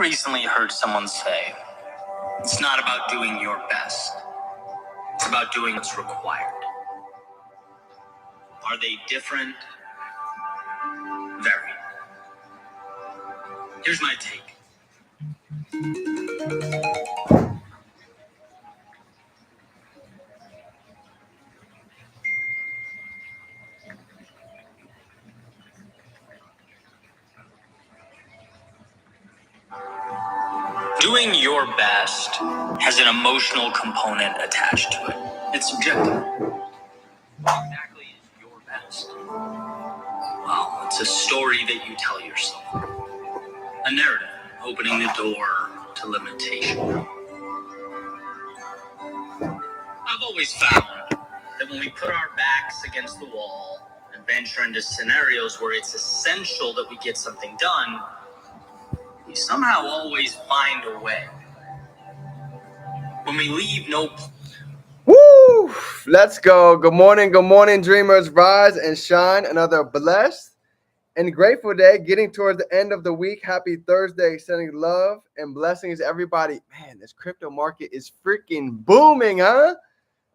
recently heard someone say, it's not about doing your best. It's about doing what's required. Are they different? Very. Here's my take. Doing your best has an emotional component attached to it. It's subjective. What exactly is your best? Well, it's a story that you tell yourself. A narrative opening the door to limitation. I've always found that when we put our backs against the wall and venture into scenarios where it's essential that we get something done, we somehow always find a way. When we leave no... Woo! Let's go. Good morning, dreamers. Rise and shine. Another blessed and grateful day. Getting towards the end of the week. Happy Thursday. Sending love and blessings, everybody. Man, this crypto market is freaking booming, huh?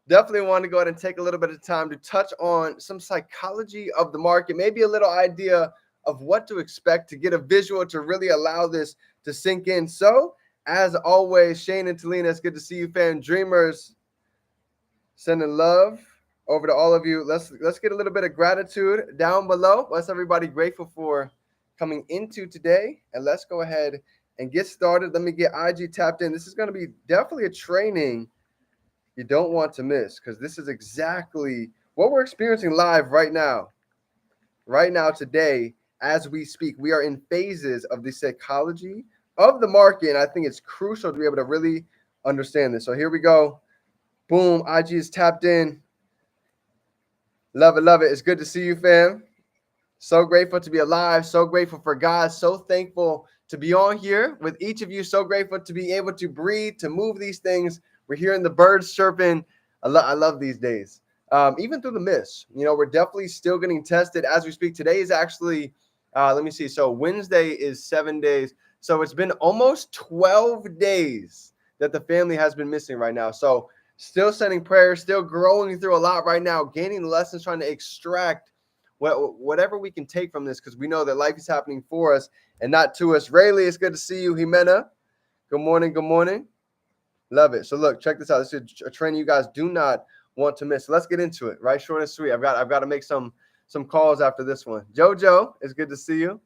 Definitely want to go ahead and take a little bit of time to touch on some psychology of the market, maybe a little idea of what to expect, to get a visual to really allow this to sink in. So, as always, Shane and Talina, it's good to see you, fam. Dreamers, sending love over to all of you. Let's get a little bit of gratitude down below. What's everybody grateful for coming into today? And let's go ahead and get started. Let me get IG tapped in. This is going to be definitely a training you don't want to miss, because this is exactly what we're experiencing live right now. Right now, today, as we speak, we are in phases of the psychology of the market, and I think it's crucial to be able to really understand this. So here we go. Boom, IG is tapped in. Love it, love it. It's good to see you, fam. So grateful to be alive. So grateful for God. So thankful to be on here with each of you. So grateful to be able to breathe, to move these things. We're hearing the birds chirping. I love these days. Even through the mist, we're definitely still getting tested as we speak. Today is actually, let me see. So Wednesday is 7 days. So it's been almost 12 days that the family has been missing right now. So still sending prayers, still growing through a lot right now, gaining lessons, trying to extract whatever we can take from this, because we know that life is happening for us and not to us. Rayleigh, it's good to see you. Jimena, good morning, good morning. Love it. So look, check this out. This is a training you guys do not want to miss. So let's get into it, right? Short and sweet. I've got to make some calls after this one. Jojo, it's good to see you.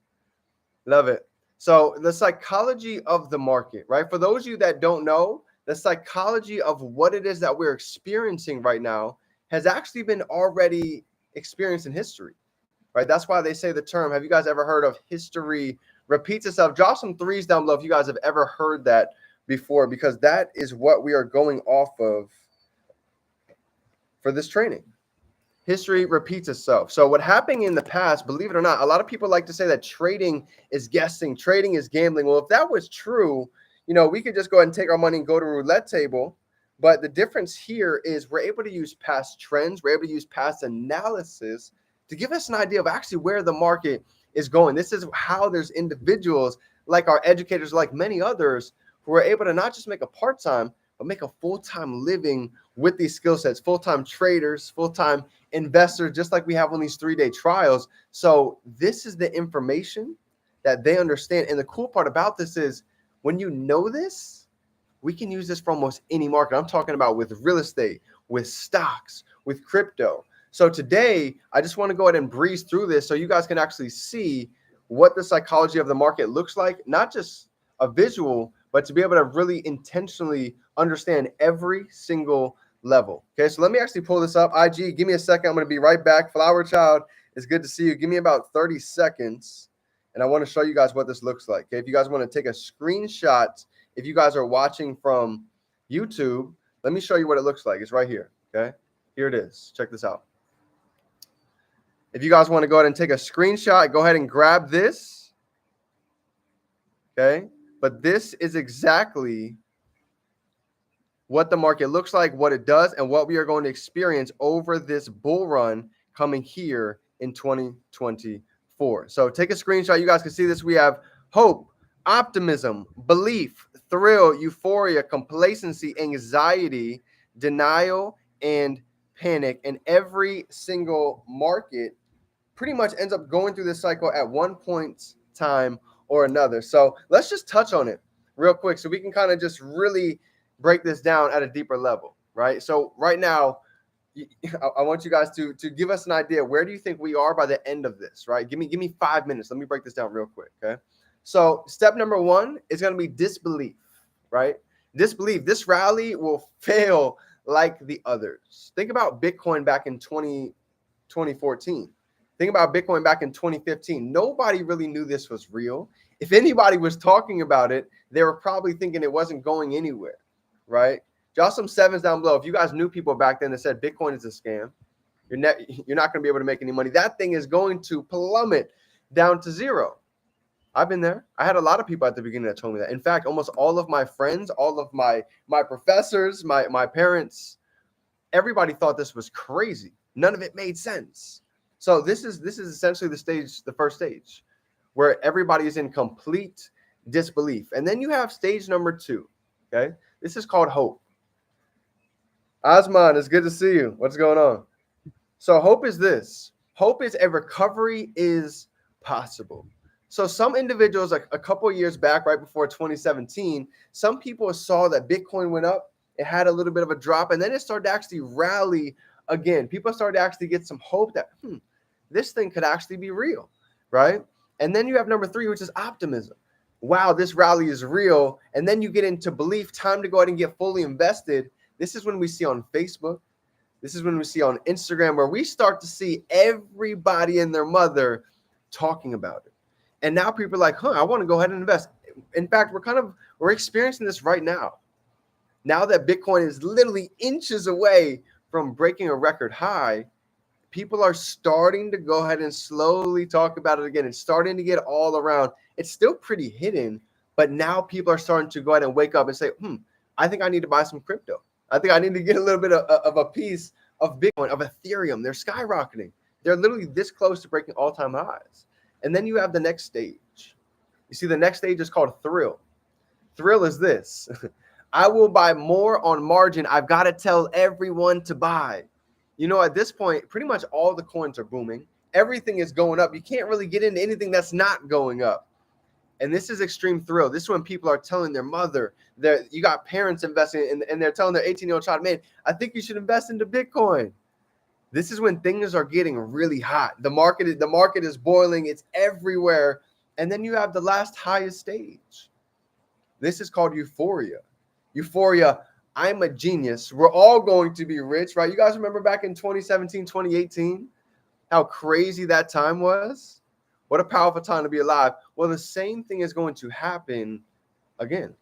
Love it. So the psychology of the market, right? For those of you that don't know, the psychology of what it is that we're experiencing right now has actually been already experienced in history, right? That's why they say the term. Have you guys ever heard of history repeats itself? Drop some threes down below if you guys have ever heard that before, because that is what we are going off of for this training. History repeats itself. So what happened in the past, believe it or not, a lot of people like to say that trading is guessing, trading is gambling. Well, if that was true, we could just go ahead and take our money and go to a roulette table. But the difference here is we're able to use past trends. We're able to use past analysis to give us an idea of actually where the market is going. This is how there's individuals like our educators, like many others, who are able to not just make a part-time, but make a full-time living with these skill sets, full-time traders, full-time investors, just like we have on these 3-day trials. So this is the information that they understand. And the cool part about this is when you know this, we can use this for almost any market. I'm talking about with real estate, with stocks, with crypto. So today, I just want to go ahead and breeze through this so you guys can actually see what the psychology of the market looks like, not just a visual, but to be able to really intentionally understand every single level. Okay, so let me actually pull this up. IG, give me a second. I'm going to be right back. Flower Child, it's good to see you. Give me about 30 seconds, and I want to show you guys what this looks like. Okay, if you guys want to take a screenshot, if you guys are watching from YouTube, let me show you what it looks like. It's right here. Okay, here it is. Check this out. If you guys want to go ahead and take a screenshot, go ahead and grab this. Okay, but this is exactly what the market looks like, what it does, and what we are going to experience over this bull run coming here in 2024. So take a screenshot. You guys can see this. We have hope, optimism, belief, thrill, euphoria, complacency, anxiety, denial, and panic. And every single market pretty much ends up going through this cycle at one point time or another. So let's just touch on it real quick so we can kind of just really break this down at a deeper level, right? So right now, I want you guys to give us an idea. Where do you think we are by the end of this, right? Give me 5 minutes. Let me break this down real quick, okay? So step number 1 is going to be disbelief, right? Disbelief. This rally will fail like the others. Think about Bitcoin back in 2014. Think about Bitcoin back in 2015. Nobody really knew this was real. If anybody was talking about it, they were probably thinking it wasn't going anywhere, right? Drop some sevens down below. If you guys knew people back then that said Bitcoin is a scam, you're not going to be able to make any money. That thing is going to plummet down to zero. I've been there. I had a lot of people at the beginning that told me that. In fact, almost all of my friends, all of my professors, my parents, everybody thought this was crazy. None of it made sense. So this is essentially the first stage, where everybody is in complete disbelief. And then you have stage number 2. Okay, this is called hope. Osman, it's good to see you. What's going on? So hope is this. Hope is a recovery is possible. So some individuals, like a couple of years back, right before 2017, some people saw that Bitcoin went up. It had a little bit of a drop, and then it started to actually rally again. People started to actually get some hope that this thing could actually be real, right? And then you have number 3, which is optimism. Wow, this rally is real. And then you get into belief, time to go ahead and get fully invested. This is when we see on Facebook. This is when we see on Instagram, where we start to see everybody and their mother talking about it. And now people are like, I want to go ahead and invest. In fact, we're experiencing this right now. Now that Bitcoin is literally inches away from breaking a record high, people are starting to go ahead and slowly talk about it again. It's starting to get all around. It's still pretty hidden, but now people are starting to go ahead and wake up and say, I think I need to buy some crypto. I think I need to get a little bit of a piece of Bitcoin, of Ethereum. They're skyrocketing. They're literally this close to breaking all-time highs. And then you have the next stage. You see, the next stage is called thrill. Thrill is this. I will buy more on margin. I've got to tell everyone to buy. You know, at this point, pretty much all the coins are booming. Everything is going up. You can't really get into anything that's not going up. And this is extreme thrill. This is when people are telling their mother, you got parents investing, and they're telling their 18-year-old child, man, I think you should invest into Bitcoin. This is when things are getting really hot. The market is boiling. It's everywhere. And then you have the last highest stage. This is called euphoria. Euphoria, I'm a genius. We're all going to be rich, right? You guys remember back in 2017, 2018, how crazy that time was? What a powerful time to be alive. Well, the same thing is going to happen again.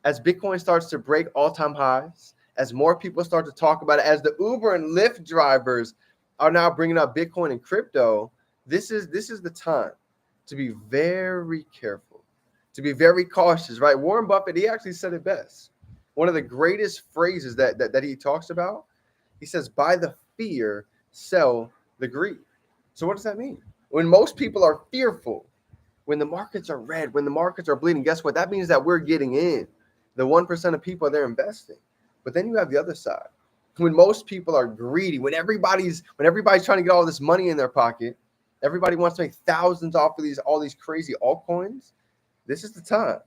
As Bitcoin starts to break all-time highs, as more people start to talk about it, as the Uber and Lyft drivers are now bringing up Bitcoin and crypto, this is the time to be very careful, to be very cautious, right? Warren Buffett, he actually said it best. One of the greatest phrases that he talks about, he says, buy the fear, sell the greed. So what does that mean? When most people are fearful, when the markets are red, when the markets are bleeding, guess what? That means that we're getting in. The 1% of people, they're investing. But then you have the other side. When most people are greedy, when everybody's trying to get all this money in their pocket, everybody wants to make thousands off of all these crazy altcoins. This is the time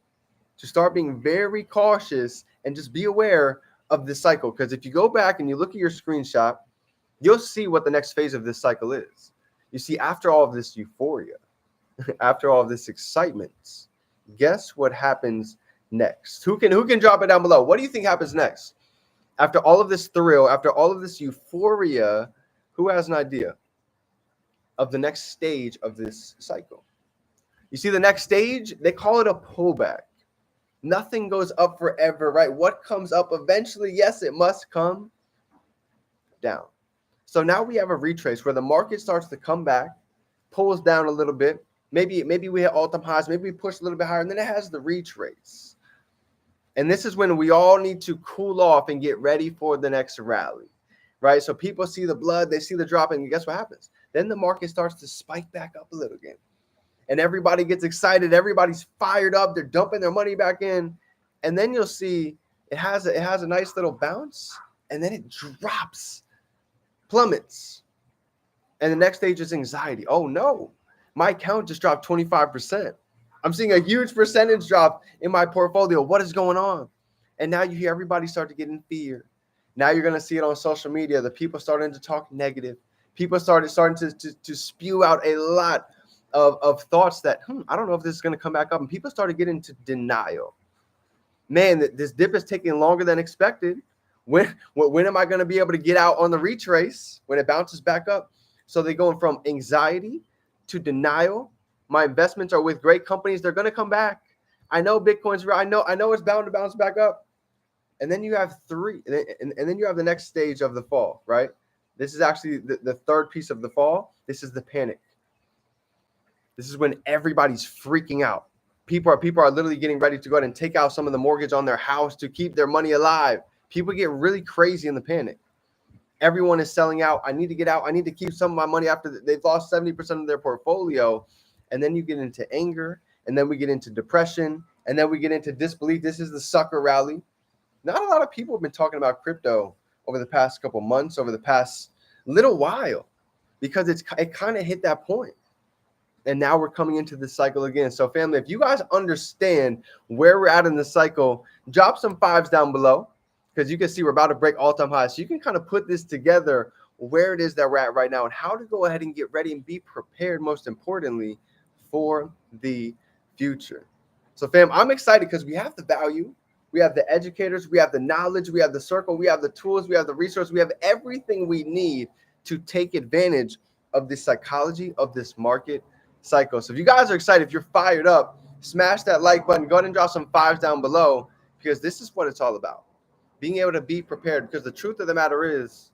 to start being very cautious and just be aware of this cycle. Because if you go back and you look at your screenshot, you'll see what the next phase of this cycle is. You see, after all of this euphoria, after all of this excitement, guess what happens next? Who can drop it down below? What do you think happens next? After all of this thrill, after all of this euphoria, who has an idea of the next stage of this cycle? You see, the next stage, they call it a pullback. Nothing goes up forever, right? What comes up eventually, yes, it must come down. So now we have a retrace where the market starts to come back, pulls down a little bit. Maybe we hit all-time highs, maybe we push a little bit higher, and then it has the retrace. And this is when we all need to cool off and get ready for the next rally, right? So people see the blood, they see the drop, and guess what happens? Then the market starts to spike back up a little again. and everybody gets excited. Everybody's fired up. They're dumping their money back in. And then you'll see it has a nice little bounce, and then it drops, plummets. And the next stage is anxiety. Oh no, my account just dropped 25%. I'm seeing a huge percentage drop in my portfolio. What is going on? And now you hear everybody start to get in fear. Now you're going to see it on social media. The people starting to talk negative. People starting to spew out a lot of thoughts that, I don't know if this is going to come back up. And people started getting into denial. Man, this dip is taking longer than expected. When am I going to be able to get out on the retrace when it bounces back up? So they're going from anxiety to denial. My investments are with great companies. They're going to come back. I know Bitcoin's real. I know it's bound to bounce back up. And then you have and then you have the next stage of the fall, right? This is actually the third piece of the fall. This is the panic. This is when everybody's freaking out. People are literally getting ready to go ahead and take out some of the mortgage on their house to keep their money alive. People get really crazy in the panic. Everyone is selling out. I need to get out. I need to keep some of my money after they've lost 70% of their portfolio. And then you get into anger, and then we get into depression, and then we get into disbelief. This is the sucker rally. Not a lot of people have been talking about crypto over the past couple months, over the past little while, because it kind of hit that point. And now we're coming into the cycle again. So family, if you guys understand where we're at in the cycle, drop some fives down below, because you can see we're about to break all-time highs. So you can kind of put this together, where it is that we're at right now and how to go ahead and get ready and be prepared, most importantly, for the future. So fam, I'm excited because we have the value. We have the educators, we have the knowledge, we have the circle, we have the tools, we have the resource, we have everything we need to take advantage of the psychology of this market cycle. So if you guys are excited, if you're fired up, smash that like button, go ahead and drop some fives down below, because this is what it's all about. Being able to be prepared, because the truth of the matter is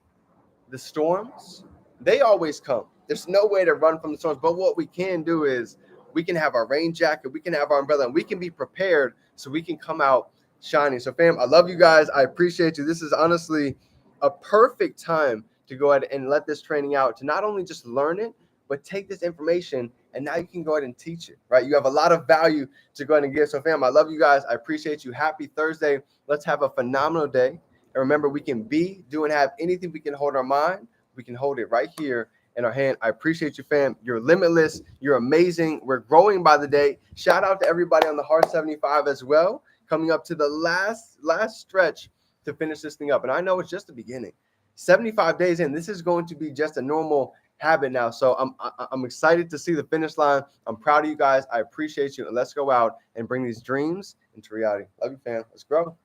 the storms, they always come. There's no way to run from the storms, but what we can do is we can have our rain jacket, we can have our umbrella, and we can be prepared so we can come out shining. So fam, I love you guys. I appreciate you. This is honestly a perfect time to go ahead and let this training out, to not only just learn it, but take this information and now you can go ahead and teach it, right? You have a lot of value to go ahead and give. So fam, I love you guys. I appreciate you. Happy Thursday. Let's have a phenomenal day. And remember, we can be, do, and have anything we can hold in our mind. We can hold it right here in our hand. I appreciate you, fam. You're limitless. You're amazing. We're growing by the day. Shout out to everybody on the Heart 75 as well, coming up to the last stretch to finish this thing up. And I know it's just the beginning. 75 days in, this is going to be just a normal habit now. So I'm excited to see the finish line. I'm proud of you guys. I appreciate you. And let's go out and bring these dreams into reality. Love you, fam. Let's grow.